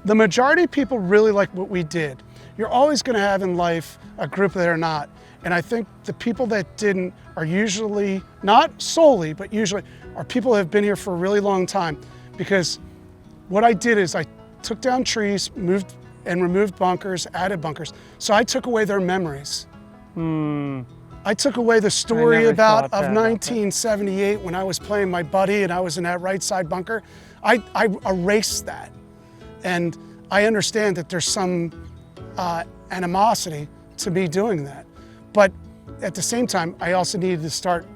The majority of people really like what we did. You're always going to have in life a group that are not. And I think the people that didn't are usually, not solely, but usually are people that have been here for a really long time. Because what I did is I took down trees, moved and removed bunkers, added bunkers. So I took away their memories. I took away the story of 1978 when I was playing my buddy and I was in that right side bunker. I erased that. And I understand that there's some animosity to me doing that. But at the same time, I also needed to start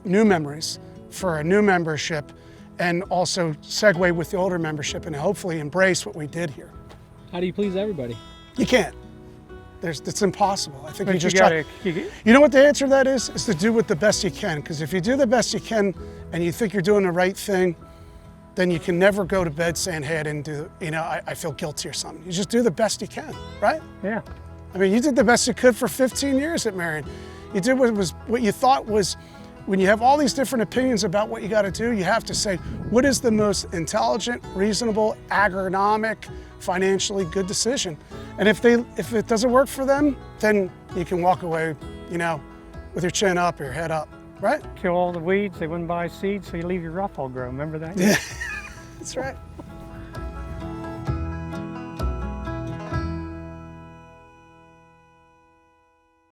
new memories for a new membership and also segue with the older membership and hopefully embrace what we did here. How do you please everybody? You can't. It's impossible. I think But you just try. You know what the answer to that is? Is to do with the best you can. Because if you do the best you can and you think you're doing the right thing, then you can never go to bed saying, hey, I didn't do, I feel guilty or something. You just do the best you can, right? Yeah. I mean, you did the best you could for 15 years at Marion. You did what you thought was, when you have all these different opinions about what you got to do, you have to say, what is the most intelligent, reasonable, agronomic, financially good decision? And if it doesn't work for them, then you can walk away, with your chin up or your head up, right? Kill all the weeds, they wouldn't buy seeds, so you leave your rough all grow. Remember that? Yeah, that's right.